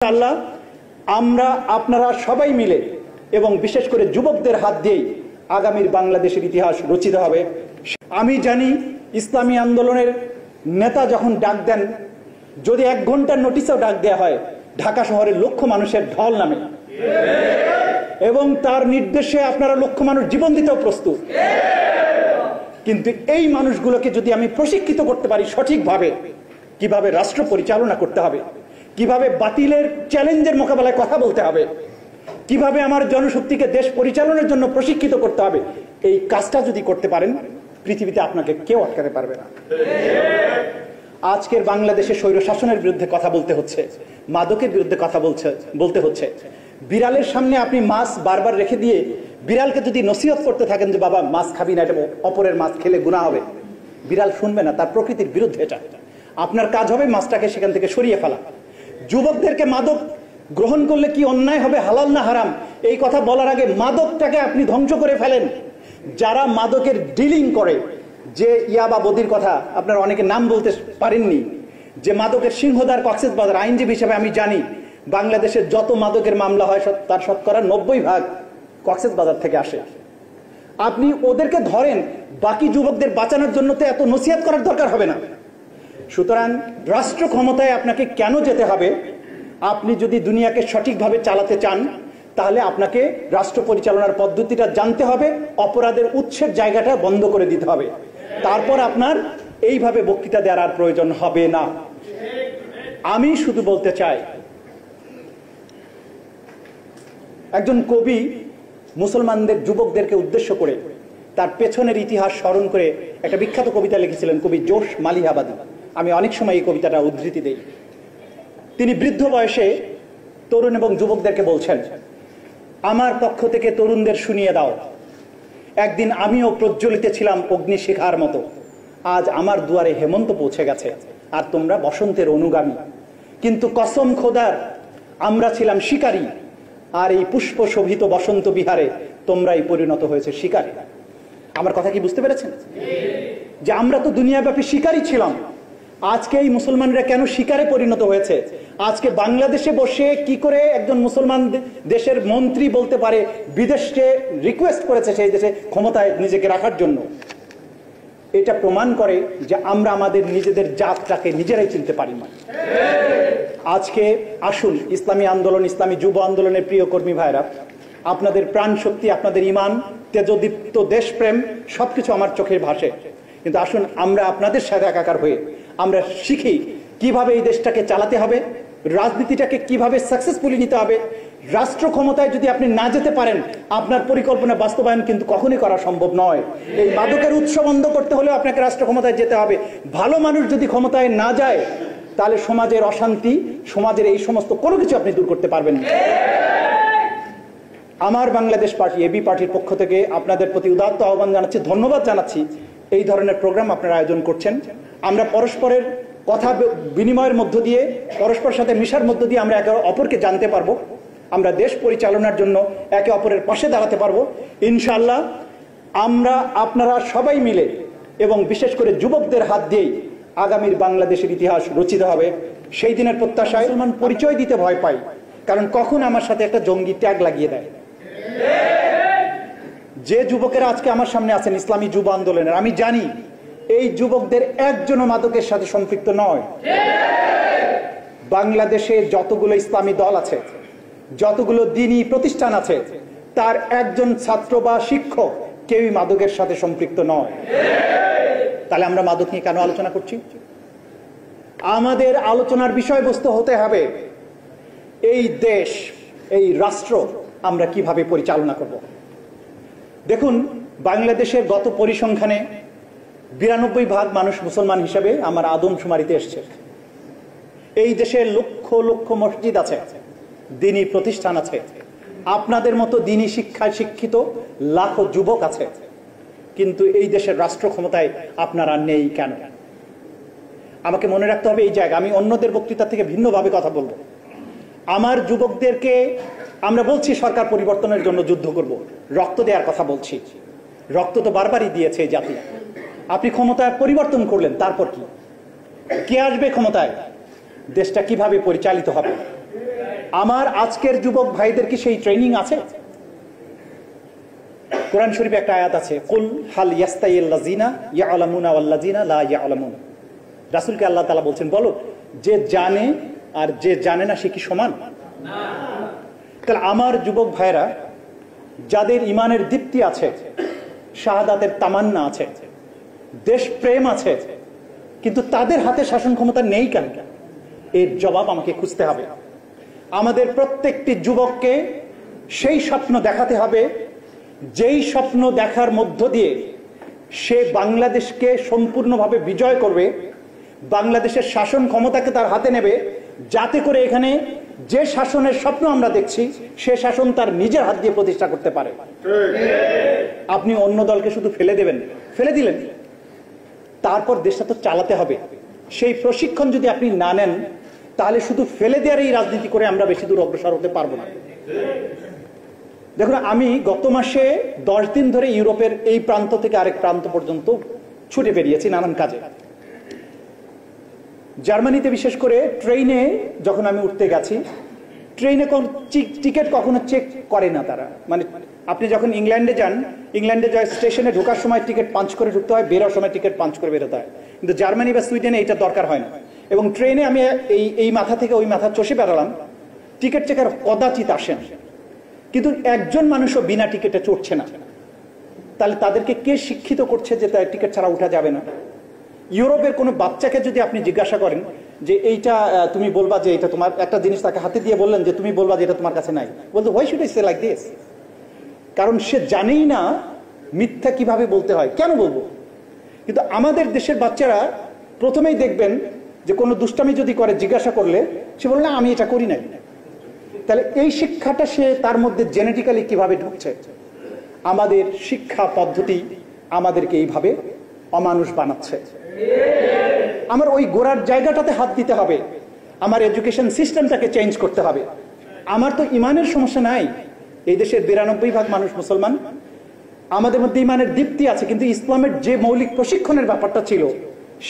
ইনশাআল্লাহ আমরা আপনারা সবাই মিলে এবং বিশেষ করে যুবকদের হাত দিয়েই আগামীর বাংলাদেশের ইতিহাস রচিত হবে। আমি জানি ইসলামী আন্দোলনের নেতা যখন ডাক দেন, যদি 1 ঘন্টার নোটিশও ডাক দেওয়া হয়, ঢাকা শহরের লক্ষ মানুষের ঢল নামে এবং তার নির্দেশে আপনারা লক্ষ মানুষ জীবন দিতেও প্রস্তুত। কিন্তু এই মানুষগুলোকে যদি আমি প্রশিক্ষিত করতে পারি সঠিকভাবে, কিভাবে রাষ্ট্র পরিচালনা করতে হবে, কিভাবে বাতিলের চ্যালেঞ্জের মোকাবেলায় কথা বলতে হবে, কিভাবে আমার জনশক্তিকে দেশ পরিচালনার জন্য প্রশিক্ষিত করতে হবে, এই কাজটা যদি করতে পারেন, পৃথিবীতে আপনাকে কেউ আটকাতে পারবে না। আজকের বাংলাদেশে স্বৈর শাসনের বিরুদ্ধে কথা বলতে হচ্ছে, মাদকের বিরুদ্ধে কথা বলতে হচ্ছে। বিড়ালের সামনে আপনি মাছ বারবার রেখে দিয়ে বিড়ালকে যদি নসিহত করতে থাকেন যে বাবা মাছ খাবি না, এটা অপরের মাছ খেলে গুনাহ হবে, বিড়াল শুনবে না, তার প্রকৃতির বিরুদ্ধে এটা। আপনার কাজ হবে মাছটাকে সেখান থেকে সরিয়ে ফেলা। যুবকদেরকে মাদক গ্রহণ করলে কি অন্যায় হবে, হালাল না হারাম, এই কথা বলার আগে মাদকটাকে আপনি ধ্বংস করে ফেলেন। যারা মাদকের ডিলিং করে, যে ইয়াবা বদির কথা আপনারা অনেকে নাম বলতে পারেননি, যে মাদকের সিংহদার কক্সবাজার, আইনজীবী হিসেবে আমি জানি বাংলাদেশের যত মাদকের মামলা হয় তার শতকরা 90% কক্সবাজার থেকে আসে। আপনি ওদেরকে ধরেন, বাকি যুবকদের বাঁচানোর জন্য তো এত নসিহত করার দরকার হবে না। সুতরাং রাষ্ট্র ক্ষমতায় আপনাকে কেন যেতে হবে? আপনি যদি দুনিয়াকে সঠিকভাবে চালাতে চান, তাহলে আপনাকে রাষ্ট্র পরিচালনার পদ্ধতিটা জানতে হবে, অপরাধের উৎসের জায়গাটা বন্ধ করে দিতে হবে। তারপর আপনার এইভাবে বক্তৃতা দেওয়ার আর প্রয়োজন হবে না। আমি শুধু বলতে চাই, একজন কবি মুসলমানদের যুবকদেরকে উদ্দেশ্য করে তার পেছনের ইতিহাস স্মরণ করে একটা বিখ্যাত কবিতা লিখেছিলেন, কবি জোশ মালিহাবাদী। আমি অনেক সময় এই কবিতাটা উদ্ধৃতি দেই। তিনি বৃদ্ধ বয়সে তরুণ এবং যুবকদেরকে বলছেন, আমার পক্ষ থেকে তরুণদের শুনিয়ে দাও, একদিন আমিও প্রজ্বলিত ছিলাম অগ্নিশিখার মতো, আজ আমার দুয়ারে হেমন্ত পৌঁছে গেছে আর তোমরা বসন্তের অনুগামী। কিন্তু কসম খোদার, আমরা ছিলাম শিকারী, আর এই পুষ্প শোভিত বসন্ত বিহারে তোমরাই পরিণত হয়েছে শিকারী। আমার কথা কি বুঝতে পেরেছেন? যে আমরা তো দুনিয়াব্যাপী শিকারী ছিলাম, আজকে এই মুসলমানরা কেন শিকারে পরিণত হয়েছে? আজকে বাংলাদেশে বসে কি করে একজন মুসলমান দেশের মন্ত্রী বলতে পারে বিদেশে রিকোয়েস্ট করেছে সেই দেশে ক্ষমতায় নিজেকে রাখার জন্য? এটা প্রমাণ করে যে আমরা আমাদের নিজেদের জাতটাকে নিজেরাই চিনতে পারি না। আজকে আসুন, ইসলামী আন্দোলন, ইসলামী যুব আন্দোলনের প্রিয় কর্মী ভাইরা, আপনাদের প্রাণ শক্তি, আপনাদের ইমান, তেজদীপ্ত দেশপ্রেম সবকিছু আমার চোখের ভাসে। কিন্তু আসুন আমরা আপনাদের সাথে একাকার হয়ে আমরা শিখি কিভাবে এই দেশটাকে চালাতে হবে, রাজনীতিটাকে কিভাবে সাকসেসফুলি নিতে হবে। রাষ্ট্র ক্ষমতায় যদি আপনি না যেতে পারেন, আপনার পরিকল্পনা বাস্তবায়ন কিন্তু কখনই করা সম্ভব নয়। এই মাদকের উৎস বন্ধ করতে হলেও আপনাকে রাষ্ট্র ক্ষমতায় যেতে হবে। ভালো মানুষ যদি ক্ষমতায় না যায়, তাহলে সমাজের অশান্তি, সমাজের এই সমস্ত কোনো কিছু আপনি দূর করতে পারবেন না। আমার বাংলাদেশ পার্টি, এবি পার্টির পক্ষ থেকে আপনাদের প্রতি উদাত্ত আহ্বান জানাচ্ছি, ধন্যবাদ জানাচ্ছি। এই ধরনের প্রোগ্রাম আপনারা আয়োজন করছেন। আমরা পরস্পরের কথা বিনিময়ের মধ্য দিয়ে, পরস্পরের সাথে মিশার মধ্য দিয়ে আমরা একে অপরকে জানতে পারবো, আমরা দেশ পরিচালনার জন্য একে অপরের পাশে দাঁড়াতে পারবো। ইনশাআল্লাহ আমরা আপনারা সবাই মিলে এবং বিশেষ করে যুবকদের হাত দিয়েই আগামীর বাংলাদেশের ইতিহাস রচিত হবে। সেই দিনের প্রত্যাশায় মুসলমান পরিচয় দিতে ভয় পাই, কারণ কখন আমার সাথে একটা জঙ্গি ট্যাগ লাগিয়ে দেয়। যে যুবকেরা আজকে আমার সামনে আছেন ইসলামী যুব আন্দোলনের, আমি জানি এই যুবকদের একজনও মাদকের সাথে সম্পৃক্ত নয়। বাংলাদেশে যতগুলো ইসলামী দল আছে, যতগুলো দ্বীনি প্রতিষ্ঠান আছে, তার একজন ছাত্র বা শিক্ষক কেউই মাদকের সাথে সম্পৃক্ত নয়। তাহলে আমরা মাদক নিয়ে কেন আলোচনা করছি? আমাদের আলোচনার বিষয়বস্তু হতে হবে এই দেশ, এই রাষ্ট্র আমরা কিভাবে পরিচালনা করব। দেখুন, বাংলাদেশের গত পরিসংখ্যানে 92% মানুষ মুসলমান হিসেবে আমার আদমশুমারিতে এসছে। এই দেশে লক্ষ লক্ষ মসজিদ আছে, দ্বীনি প্রতিষ্ঠান আছে, আপনাদের মতো দ্বীনি শিক্ষায় শিক্ষিত লাখো যুবক আছে, কিন্তু এই দেশের রাষ্ট্র ক্ষমতায় আপনারা নেই কেন? আমাকে মনে রাখতে হবে এই জায়গা। আমি অন্যদের বক্তৃতা থেকে ভিন্নভাবে কথা বলবো। আমার যুবকদেরকে আমরা বলছি সরকার পরিবর্তনের জন্য যুদ্ধ করব, রক্ত দেওয়ার কথা বলছি। রক্ত তো বারবারই দিয়েছে এই জাতি। আপনি ক্ষমতায় পরিবর্তন করলেন, তারপর কি? কে আসবে ক্ষমতায়? দেশটা কিভাবে পরিচালিত হবে? আমার আজকের যুবক ভাইদের কি সেই ট্রেনিং আছে? কোরআন শরীফে একটা আয়াত আছে, কুল হাল ইয়াস্তাইল্লাযিনা ইয়ালামুনা ওয়াল্লাযিনা লা ইয়ালামুন। রাসূলকে আল্লাহ তাআলা বলছেন, বলো যে জানে আর যে জানে না সে কি সমান? তাহলে আমার যুবক ভাইরা যাদের ইমানের দীপ্তি আছে, শাহাদাতের তামান্না আছে, দেশপ্রেম আছে, কিন্তু তাদের হাতে শাসন ক্ষমতা নেই কেন? এর জবাব আমাকে খুঁজতে হবে। আমাদের প্রত্যেকটি যুবককে সেই স্বপ্ন দেখাতে হবে যেই স্বপ্ন দেখার মধ্য দিয়ে সে বাংলাদেশকে সম্পূর্ণভাবে বিজয় করবে, বাংলাদেশের শাসন ক্ষমতাকে তার হাতে নেবে, যাতে করে এখানে যে শাসনের স্বপ্ন আমরা দেখছি সে শাসন তার নিজের হাত দিয়ে প্রতিষ্ঠা করতে পারে। আপনি অন্য দলকে শুধু ফেলে দেবেন, ফেলে দিলেন, তারপর দেশটা তো চালাতে হবে। সেই প্রশিক্ষণ যদি আপনি না নেন, তাহলে শুধু ফেলে দেওয়ার এই রাজনীতি করে আমরা বেশি দূর অগ্রসর হতে পারবো না। দেখুন, আমি গত মাসে 10 দিন ধরে ইউরোপের এই প্রান্ত থেকে আরেক প্রান্ত পর্যন্ত ছুটে বেরিয়েছি নানান কাজে। জার্মানিতে বিশেষ করে ট্রেনে যখন আমি উঠতে গেছি, ট্রেনে টিকিট কখনো চেক করে না তারা। মানে আপনি যখন ইংল্যান্ডে যান, ইংল্যান্ডে স্টেশনে ঢোকার সময় টিকিট পাঞ্চ করে ঢুকতে হয়, বেরোর সময় টিকিট পাঞ্চ করে বেরোতে হয়, কিন্তু জার্মানি বা সুইডেনে এটা দরকার হয় না। এবং ট্রেনে আমি এই মাথা থেকে ওই মাথা চষে বেরোলাম, টিকিট চেকার কদাচিৎ আসেন, কিন্তু একজন মানুষও বিনা টিকিটে চড়ছে না। তাহলে তাদেরকে কে শিক্ষিত করছে যে তার টিকিট ছাড়া উঠা যাবে না? ইউরোপের কোনো বাচ্চাকে যদি আপনি জিজ্ঞাসা করেন যে এইটা তুমি বলবা যে এটা তোমার, একটা জিনিস তাকে হাতে দিয়ে বললেন যে তুমি বলবা যে এটা তোমার কাছে নাই, বলতো why should I say like this? কারণ সে জানেই না মিথ্যা কিভাবে বলতে হয়, কেন বলবো? কিন্তু আমাদের দেশের বাচ্চারা প্রথমেই দেখবেন যে কোনো দুষ্টামি যদি করে, জিজ্ঞাসা করলে সে বলে না আমি এটা করি নাই। তাহলে এই শিক্ষাটা সে তার মধ্যে জেনেটিক্যালি কিভাবে ঢুকছে? আমাদের শিক্ষা পদ্ধতি আমাদেরকে এইভাবে অমানুষ বানাচ্ছে। আমার ওই গোড়ার জায়গাটাতে হাত দিতে হবে, আমার এডুকেশন সিস্টেমটাকে চেঞ্জ করতে হবে। আমার তো ইমানের সমস্যা নাই, এই দেশের 92% মানুষ মুসলমান, আমাদের মধ্যে ইমানের দীপ্তি আছে, কিন্তু ইসলামের যে মৌলিক প্রশিক্ষণের ব্যাপারটা ছিল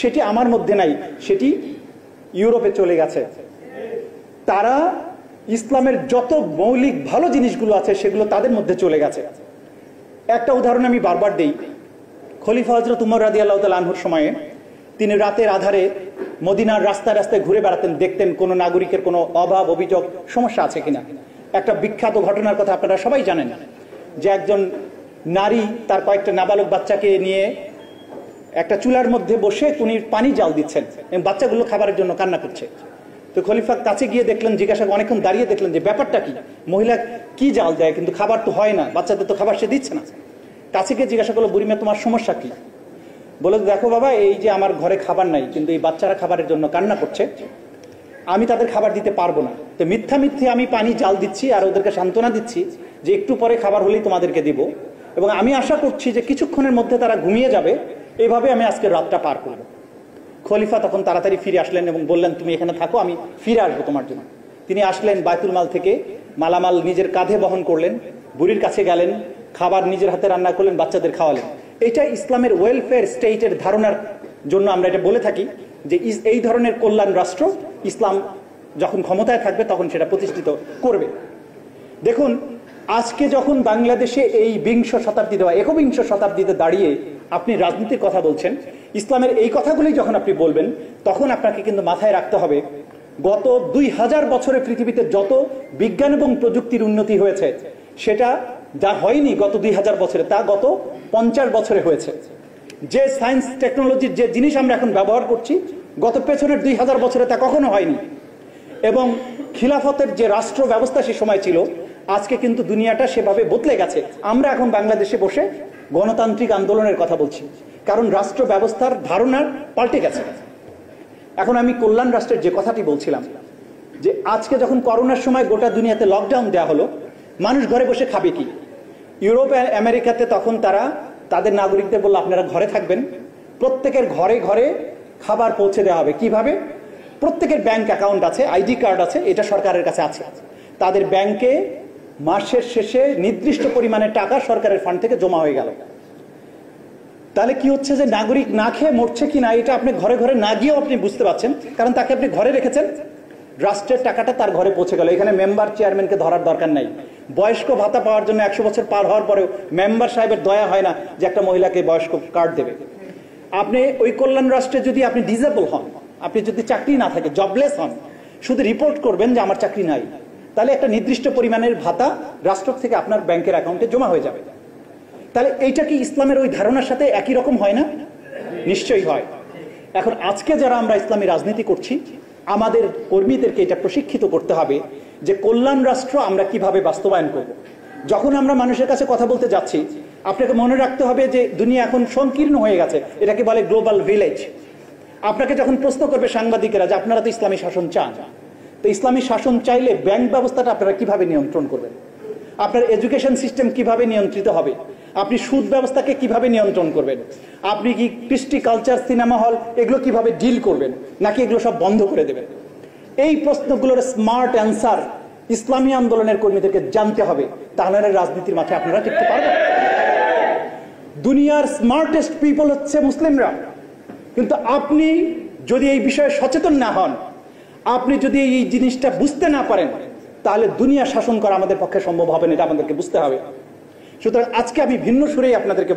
সেটি আমার মধ্যে নাই, সেটি ইউরোপে চলে গেছে। তারা ইসলামের যত মৌলিক ভালো জিনিসগুলো আছে সেগুলো তাদের মধ্যে চলে গেছে। একটা উদাহরণ আমি বারবার দেই, খলিফা হযরত উমর রাদিয়াল্লাহু তাআলা আনহুর সময়ে তিনি রাতের আধারে মদিনার রাস্তায় রাস্তায় ঘুরে বেড়াতেন, দেখতেন কোনো নাগরিকের কোনো অভাব অভিযোগ সমস্যা আছে কিনা। একটা বিখ্যাত ঘটনার কথা আপনারা সবাই জানেন যে একজন নারী তার কয়েকটা নাবালক বাচ্চাকে নিয়ে একটা চুলার মধ্যে বসে উনি পানি জাল দিচ্ছেন এবং বাচ্চাগুলো খাবারের জন্য কান্না করছে। তো খলিফা কাছে গিয়ে দেখলেন, জিজ্ঞাসা অনেকক্ষণ দাঁড়িয়ে দেখলেন যে ব্যাপারটা কি, মহিলা কি জাল দেয় কিন্তু খাবার তো হয় না, বাচ্চাদের তো খাবার সে দিচ্ছে না। কাছে গিয়ে জিজ্ঞাসা করলো, বুড়িমা তোমার সমস্যা কি? বলে, দেখো বাবা, এই যে আমার ঘরে খাবার নাই, কিন্তু এই বাচ্চারা খাবারের জন্য কান্না করছে, আমি তাদের খাবার দিতে পারবো না। তো মিথ্যা মিথ্যে আমি পানি জাল দিচ্ছি আর ওদেরকে সান্ত্বনা দিচ্ছি যে একটু পরে খাবার হলেই তোমাদেরকে দিব, এবং আমি আশা করছি যে কিছুক্ষণের মধ্যে তারা ঘুমিয়ে যাবে, এইভাবে আমি আজকে রাতটা পার করবো। খলিফা তখন তাড়াতাড়ি ফিরে আসলেন এবং বললেন, তুমি এখানে থাকো, আমি ফিরে আসবো তোমার জন্য। তিনি আসলেন, বায়তুল মাল থেকে মালামাল নিজের কাঁধে বহন করলেন, বুড়ির কাছে গেলেন, খাবার নিজের হাতে রান্না করলেন, বাচ্চাদের খাওয়ালেন। এটা ইসলামের ওয়েলফেয়ার স্টেটের ধারণার জন্য আমরা এটা বলে থাকি যে এই ধরনের কল্যাণ রাষ্ট্র ইসলাম যখন ক্ষমতায় থাকবে তখন সেটা প্রতিষ্ঠিত করবে। দেখুন, আজকে যখন বাংলাদেশে এই বিংশ শতাব্দীতে বা একবিংশ শতাব্দীতে দাঁড়িয়ে আপনি রাজনীতির কথা বলছেন, ইসলামের এই কথাগুলি যখন আপনি বলবেন, তখন আপনাকে কিন্তু মাথায় রাখতে হবে গত 2000 বছরে পৃথিবীতে যত বিজ্ঞান এবং প্রযুক্তির উন্নতি হয়েছে সেটা যা হয়নি গত 2000 বছরে, তা গত 50 বছরে হয়েছে। যে সায়েন্স টেকনোলজির যে জিনিস আমরা এখন ব্যবহার করছি, গত পেছনের 2000 বছরে তা কখনো হয়নি। এবং খিলাফতের যে রাষ্ট্র ব্যবস্থা সে সময় ছিল, আজকে কিন্তু দুনিয়াটা সেভাবে বদলে গেছে। আমরা এখন বাংলাদেশে বসে গণতান্ত্রিক আন্দোলনের কথা বলছি, কারণ রাষ্ট্র ব্যবস্থার ধারণা পাল্টে গেছে। এখন আমি কল্যাণ রাষ্ট্রের যে কথাটি বলছিলাম, যে আজকে যখন করোনার সময় গোটা দুনিয়াতে লকডাউন দেওয়া হলো, মানুষ ঘরে বসে খাবে কি? ইউরোপ আমেরিকাতে তখন তারা তাদের নাগরিকদের বলল, আপনারা ঘরে থাকবেন, প্রত্যেকের ঘরে ঘরে খাবার পৌঁছে দেওয়া হবে। কিভাবে? প্রত্যেকের ব্যাংক অ্যাকাউন্ট আছে, আইডি কার্ড আছে, এটা সরকারের কাছে আছে, তাদের ব্যাংকে মাসের শেষে নির্দিষ্ট পরিমাণে টাকা সরকারের ফান্ড থেকে জমা হয়ে গেল। তাহলে কি হচ্ছে যে নাগরিক না খেয়ে মরছে কিনা এটা আপনি ঘরে ঘরে না গিয়েও আপনি বুঝতে পারছেন, কারণ তাকে আপনি ঘরে রেখেছেন, রাষ্ট্রের টাকাটা তার ঘরে পৌঁছে গেল। এখানে মেম্বার চেয়ারম্যানকে ধরার দরকার নাই। বয়স্ক ভাতা পাওয়ার জন্য 100 বছর পার হওয়ার পরেও মেম্বার সাহেবের দয়া হয় না যে একটা মহিলাকে বয়স্ক কার্ড দেবে। আপনি ওই কল্যাণ রাষ্ট্রে যদি আপনি ডিজেবল হন, আপনি যদি চাকরি না থাকে, জবলেস হন, শুধু রিপোর্ট করবেন যে আমার চাকরি নাই, তাহলে একটা নির্দিষ্ট পরিমাণের ভাতা রাষ্ট্র থেকে আপনার ব্যাংকের অ্যাকাউন্টে জমা হয়ে যাবে। তাহলে এইটা কি ইসলামের ওই ধারণার সাথে একই রকম হয় না? নিশ্চয়ই হয়। এখন আজকে যারা আমরা ইসলামী রাজনীতি করছি, আমাদের কর্মীদেরকে এটা প্রশিক্ষিত করতে হবে যে কল্যাণ রাষ্ট্র আমরা কিভাবে বাস্তবায়ন করব। যখন আমরা মানুষের কাছে কথা বলতে যাচ্ছি, আপনাকে মনে রাখতে হবে যে দুনিয়া এখন সংকীর্ণ হয়ে গেছে, এটাকে বলে গ্লোবাল ভিলেজ। আপনাকে যখন প্রশ্ন করবে সাংবাদিকেরা যে আপনারা তো ইসলামী শাসন চান, তো ইসলামী শাসন চাইলে ব্যাংক ব্যবস্থাটা আপনারা কিভাবে নিয়ন্ত্রণ করবেন, আপনার এডুকেশন সিস্টেম কিভাবে নিয়ন্ত্রিত হবে, আপনি সুদ ব্যবস্থাকে কিভাবে নিয়ন্ত্রণ করবেন, আপনি কি কৃষ্টি, কালচার, সিনেমা হল এগুলো কিভাবে ডিল করবেন, নাকি এগুলো সব বন্ধ করে দেবেন? এই প্রশ্নগুলোর স্মার্ট অ্যান্সার ইসলামী আন্দোলনের কর্মীদেরকে জানতে হবে, তাহলে রাজনীতির মাঠে আপনারা টিকতে পারবেন। দুনিয়ার স্মার্টেস্ট পিপল হচ্ছে মুসলিমরা, কিন্তু আপনি যদি এই বিষয়ে সচেতন না হন, আপনি যদি এই জিনিসটা বুঝতে না পারেন, তাহলে দুনিয়া শাসন করা আমাদের পক্ষে সম্ভব হবে না, এটা আমাদেরকে বুঝতে হবে। সুতরাং আজকে আমি ভিন্ন সুরেই আপনাদেরকে